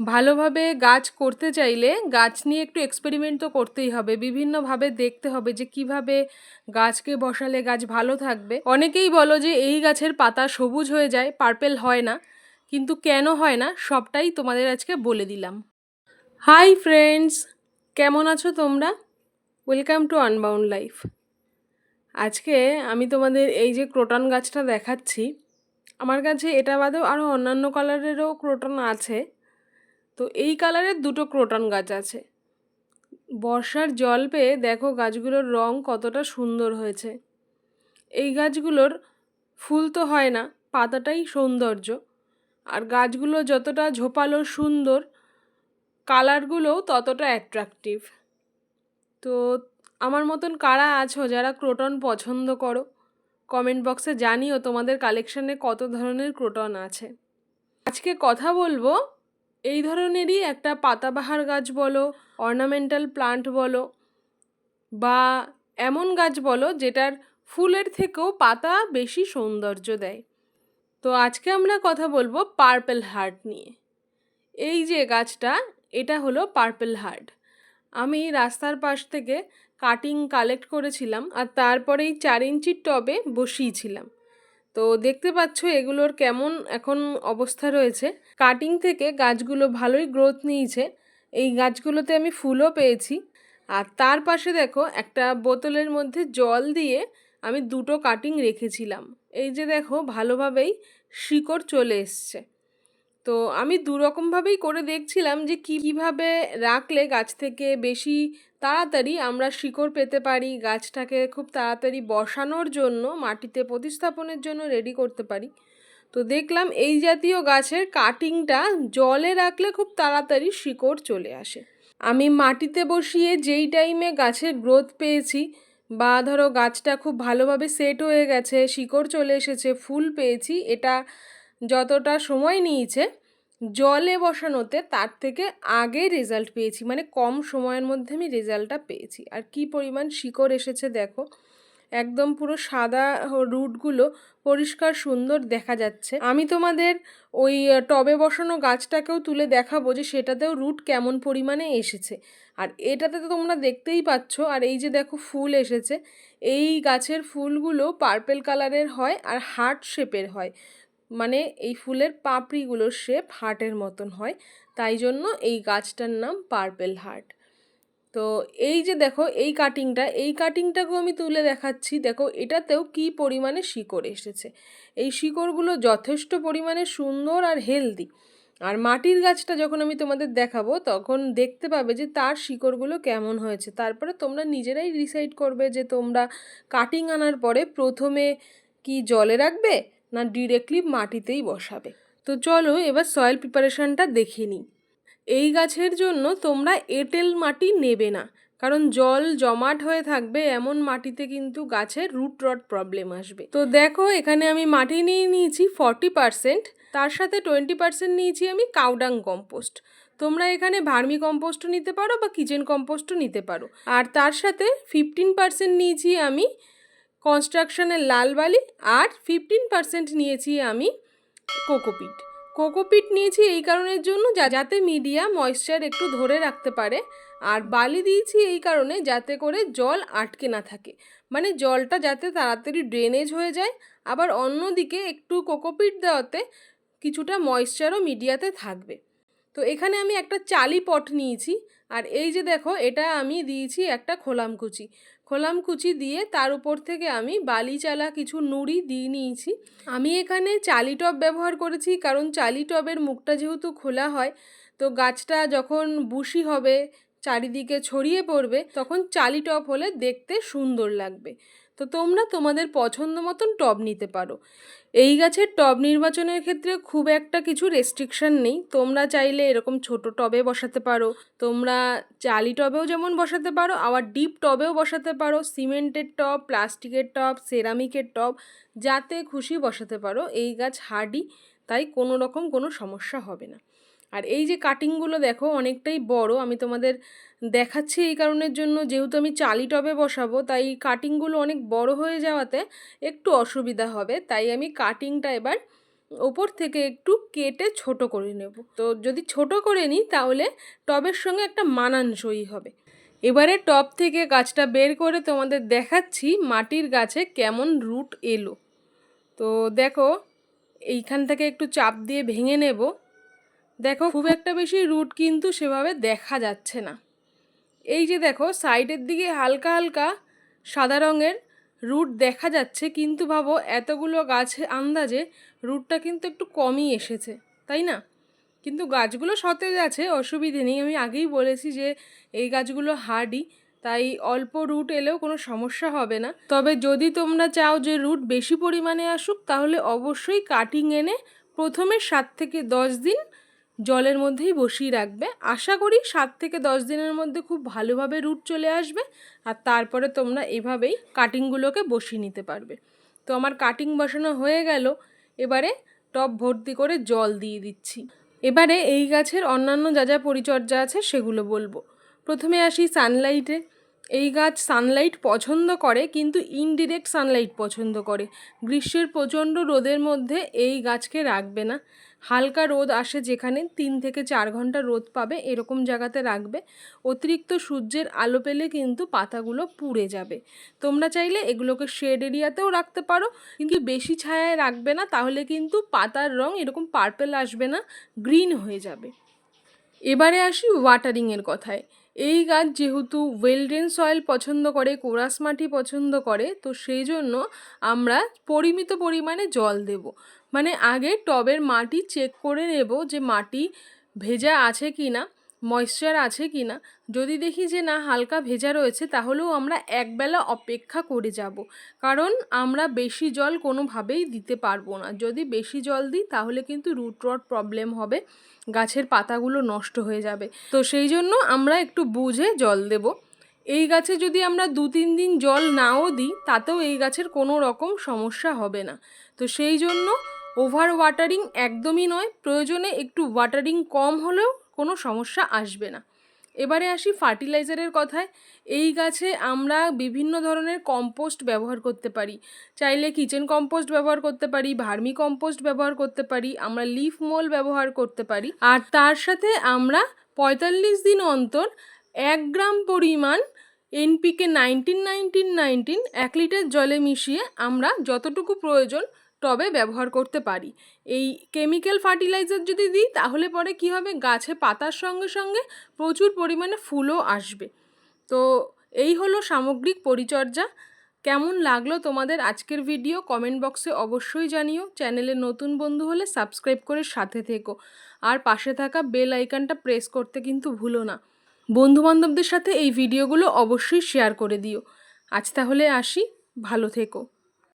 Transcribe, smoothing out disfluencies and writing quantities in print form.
ভালোভাবে গাছ করতে চাইলে গাছ নিয়ে একটু এক্সপেরিমেন্ট তো করতেই হবে, বিভিন্নভাবে দেখতে হবে যে কিভাবে গাছকে বসালে গাছ ভালো থাকবে। অনেকেই বলো যে এই গাছের পাতা সবুজ হয়ে যায়, পার্পেল হয় না, কিন্তু কেন হয় না সবটাই তোমাদের আজকে বলে দিলাম। হাই ফ্রেন্ডস, কেমন আছো তোমরা? Welcome to unbound life. আজকে আমি তোমাদের এই যে ক্রোটন গাছটা দেখাচ্ছি, আমার কাছে এটা বাদেও আরও অন্যান্য কালারেরও ক্রোটন আছে। তো এই কালারের দুটো ক্রোটন গাছ আছে। বর্ষার জল পেয়ে দেখো গাছগুলোর রং কতটা সুন্দর হয়েছে। এই গাছগুলোর ফুল তো হয় না, পাতাটাই সৌন্দর্য। আর গাছগুলো যতটা ঝোপালো সুন্দর, কালারগুলোও ততটা অ্যাট্রাকটিভ। তো আমার মতন কারা আছো যারা ক্রোটন পছন্দ করো? কমেন্ট বক্সে জানিও তোমাদের কালেকশানে কত ধরনের ক্রোটন আছে। আজকে কথা বলবো এই ধরনেরই একটা পাতাবাহার গাছ বলো, অর্নামেন্টাল প্লান্ট বলো, বা এমন গাছ বলো যেটার ফুলের থেকেও পাতা বেশি সৌন্দর্য দেয়। তো আজকে আমরা কথা বলবো পার্পেল হার্ট নিয়ে। এই যে গাছটা, এটা হলো পার্পেল হার্ট। আমি রাস্তার পাশ থেকে কাটিং কালেক্ট করেছিলাম আর তারপরে এই 4 ইঞ্চির টবে বসিয়েছিলাম। তো দেখতে পাচ্ছ এগুলোর কেমন এখন অবস্থা রয়েছে। কাটিং থেকে গাছগুলো ভালোই গ্রোথ নিয়েছে। এই গাছগুলোতে আমি ফুলও পেয়েছি। আর তার পাশে দেখো একটা বোতলের মধ্যে জল দিয়ে আমি দুটো কাটিং রেখেছিলাম। এই যে দেখো ভালোভাবেই শিকড় চলে এসছে। তো আমি দুরকমভাবেই করে দেখছিলাম যে কীভাবে রাখলে গাছ থেকে বেশি তাড়াতাড়ি আমরা শিকড় পেতে পারি, গাছটাকে খুব তাড়াতাড়ি বসানোর জন্য, মাটিতে প্রতিস্থাপনের জন্য রেডি করতে পারি। তো দেখলাম এই জাতীয় গাছের কাটিংটা জলে রাখলে খুব তাড়াতাড়ি শিকড় চলে আসে। আমি মাটিতে বসিয়ে যেই টাইমে গাছের গ্রোথ পেয়েছি, বা ধরো গাছটা খুব ভালোভাবে সেট হয়ে গেছে, শিকড় চলে এসেছে, ফুল পেয়েছি, এটা যতটা সময় নিয়েছে জলে বসানোতে তার থেকে আগে রেজাল্ট পেয়েছি। মানে কম সময়ের মধ্যে আমি রেজাল্টটা পেয়েছি। আর কি পরিমাণ শিকড় এসেছে দেখো, একদম পুরো সাদা রুটগুলো পরিষ্কার সুন্দর দেখা যাচ্ছে। আমি তোমাদের ওই টবে বসানো গাছটাকেও তুলে দেখাবো যে সেটাতেও রুট কেমন পরিমাণে এসেছে। আর এটাতে তো তোমরা দেখতেই পাচ্ছ। আর এই যে দেখো ফুল এসেছে, এই গাছের ফুলগুলো পার্পেল কালারের হয় আর হার্ট শেপের হয়। মানে এই ফুলের পাপড়িগুলোর শেপ হার্টের মতন হয়, তাই জন্য এই গাছটার নাম পার্পেল হার্ট। তো এই যে দেখো এই কাটিংটাকেও আমি তুলে দেখাচ্ছি। দেখো এটাতেও কি পরিমাণে শিকড় এসেছে। এই শিকড়গুলো যথেষ্ট পরিমাণে সুন্দর আর হেলদি। আর মাটির গাছটা যখন আমি তোমাদের দেখাবো তখন দেখতে পাবে যে তার শিকড়গুলো কেমন হয়েছে। তারপরে তোমরা নিজেরাই ডিসাইড করবে যে তোমরা কাটিং আনার পরে প্রথমে কি জলে রাখবে না ডিরেক্টলি মাটিতেই বসাবে। তো চলো এবার সয়েল প্রিপারেশনটা দেখে নিই। এই গাছের জন্য তোমরা এঁটেল মাটি নেবে না, কারণ জল জমাট হয়ে থাকবে এমন মাটিতে কিন্তু গাছের রুট রট প্রবলেম আসবে। তো দেখো এখানে আমি মাটি নিয়ে নিয়েছি 40%, তার সাথে 20% নিয়েছি আমি কাউডাং কম্পোস্ট। তোমরা এখানে ভার্মি কম্পোস্টও নিতে পারো বা কিচেন কম্পোস্টও নিতে পারো। আর তার সাথে 15% নিয়েছি আমি কনস্ট্রাকশনের লাল বালি, আর 15% নিয়েছি আমি কোকোপিট। কোকোপিট নিয়েছি এই কারণের জন্য যাতে মিডিয়া ময়েশ্চার একটু ধরে রাখতে পারে, আর বালি দিয়েছি এই কারণে যাতে করে জল আটকে না থাকে, মানে জলটা যাতে তাড়াতাড়ি ড্রেনেজ হয়ে যায়। আবার অন্যদিকে একটু কোকোপিট দেওয়াতে কিছুটা ময়েশ্চারও মিডিয়াতে থাকবে। তো এখানে আমি একটা চালি পট নিয়েছি। আর এই যে দেখো এটা আমি দিয়েছি একটা খোলামকুচি দিয়ে তার উপর থেকে আমি বালি চালা কিছু নুড়ি দিয়ে নিয়েছি। আমি এখানে চালি টব ব্যবহার করেছি, কারণ চালি টবের মুখটা যেহেতু খোলা হয়, তো গাছটা যখন বুশি হবে, চারিদিকে ছড়িয়ে পড়বে, তখন চালি টব হলে দেখতে সুন্দর লাগবে। তো তোমরা তোমাদের পছন্দ মতন টব নিতে পারো। এই গাছের টব নির্বাচনের ক্ষেত্রে খুব একটা কিছু রেস্ট্রিকশন নেই। তোমরা চাইলে এরকম ছোট টবে বসাতে পারো, তোমরা চালি টবেও যেমন বসাতে পারো, আবার ডিপ টবেও বসাতে পারো, সিমেন্টের টব, প্লাস্টিকের টব, সেরামিকের টব, যাতে খুশি বসাতে পারো। এই গাছ হার্ডি, তাই কোনো রকম কোনো সমস্যা হবে না। আর এই যে কাটিংগুলো দেখো অনেকটাই বড়, আমি তোমাদের দেখাচ্ছি এই কারণের জন্য, যেহেতু আমি চালি টবে বসাবো তাই কাটিংগুলো অনেক বড় হয়ে যাওয়াতে একটু অসুবিধা হবে। তাই আমি কাটিংটা এবার ওপর থেকে একটু কেটে ছোট করে নেব। তো যদি ছোট করে নিই তাহলে টবের সঙ্গে একটা মানানসই হবে। এবারে টব থেকে গাছটা বের করে তোমাদের দেখাচ্ছি মাটির গাছে কেমন রুট এলো। তো দেখো এইখান থেকে একটু চাপ দিয়ে ভেঙে নেব। দেখো খুব একটা বেশি রুট কিন্তু সেভাবে দেখা যাচ্ছে না। এই যে দেখো সাইডের দিকে হালকা হালকা সাদা রঙের রুট দেখা যাচ্ছে, কিন্তু ভাবো এতগুলো গাছে আন্দাজে রুটটা কিন্তু একটু কমই এসেছে, তাই না? কিন্তু গাছগুলো সতেজ আছে, অসুবিধে নেই। আমি আগেই বলেছি যে এই গাছগুলো হার্ডি, তাই অল্প রুট এলেও কোনো সমস্যা হবে না। তবে যদি তোমরা চাও যে রুট বেশি পরিমাণে আসুক তাহলে অবশ্যই কাটিং এনে প্রথমে 7 থেকে 10 দিন জলের মধ্যেই বসিয়ে রাখবে। আশা করি 7 থেকে 10 দিনের মধ্যে খুব ভালোভাবে রুট চলে আসবে, আর তারপরে তোমরা এভাবেই কাটিংগুলোকে বসিয়ে নিতে পারবে। তো আমার কাটিং বসানো হয়ে গেল, এবারে টব ভর্তি করে জল দিয়ে দিচ্ছি। এবারে এই গাছের অন্যান্য যা যা পরিচর্যা আছে সেগুলো বলবো। প্রথমে আসি সানলাইটে। এই গাছ সানলাইট পছন্দ করে, কিন্তু ইনডিরেক্ট সানলাইট পছন্দ করে। গ্রীষ্মের প্রচণ্ড রোদের মধ্যে এই গাছকে রাখবে না। হালকা রোদ আসে যেখানে 3 থেকে 4 ঘন্টা রোদ পাবে এরকম জায়গাতে রাখবে। অতিরিক্ত সূর্যের আলো পেলে কিন্তু পাতাগুলো পুড়ে যাবে। তোমরা চাইলে এগুলোকে শেড এরিয়াতেও রাখতে পারো, কিন্তু বেশি ছায়ায় রাখবে না, তাহলে কিন্তু পাতার রং এরকম পার্পেল আসবে না, গ্রিন হয়ে যাবে। এবারে আসি ওয়াটারিংয়ের কথায়। এই গাছ যেহেতু ওয়েল ড্রেন সয়েল পছন্দ করে, কোরাস মাটি পছন্দ করে, তো সেই জন্য আমরা পরিমিত পরিমাণে জল দেব। মানে আগে টবের মাটি চেক করে নেব যে মাটি ভেজা আছে কি না, ময়েশ্চার আছে কি না। যদি দেখি যে না হালকা ভেজা রয়েছে তাহলেও আমরা একবেলা অপেক্ষা করে যাব, কারণ আমরা বেশি জল কোনোভাবেই দিতে পারবো না। যদি বেশি জল দিই তাহলে কিন্তু রুট রট প্রবলেম হবে, গাছের পাতাগুলো নষ্ট হয়ে যাবে। তো সেই জন্য আমরা একটু বুঝে জল দেব। এই গাছে যদি আমরা 2-3 দিন জল নাও দিই তাতেও এই গাছের কোনো রকম সমস্যা হবে না। তো সেই জন্য ওভার ওয়াটারিং একদমই নয়, প্রয়োজনে একটু ওয়াটারিং কম হলেও কোনো সমস্যা আসবে না। এবারে আসি ফার্টিলাইজারের কথায়। এই গাছে আমরা বিভিন্ন ধরনের কম্পোস্ট ব্যবহার করতে পারি। চাইলে কিচেন কম্পোস্ট ব্যবহার করতে পারি, ভার্মি কম্পোস্ট ব্যবহার করতে পারি, আমরা লিফ মোল ব্যবহার করতে পারি। আর তার সাথে আমরা 45 দিন অন্তর 1 গ্রাম পরিমাণ NPK 19-19-19 1 লিটার জলে মিশিয়ে আমরা যতটুকু প্রয়োজন টবে ব্যবহার করতে পারি। এই কেমিক্যাল ফার্টিলাইজার যদি দিই তাহলে পরে কি হবে, গাছে পাতার সঙ্গে সঙ্গে প্রচুর পরিমাণে ফুলও আসবে। তো এই হলো সামগ্রিক পরিচর্যা। কেমন লাগলো তোমাদের আজকের ভিডিও কমেন্ট বক্সে অবশ্যই জানিও। চ্যানেলে নতুন বন্ধু হলে সাবস্ক্রাইব করে সাথে থেকো, আর পাশে থাকা বেল আইকনটা প্রেস করতে কিন্তু ভুলো না। বন্ধুবান্ধবদের সাথে এই ভিডিওগুলো অবশ্যই শেয়ার করে দিও। আজ তাহলে আসি, ভালো থেকো।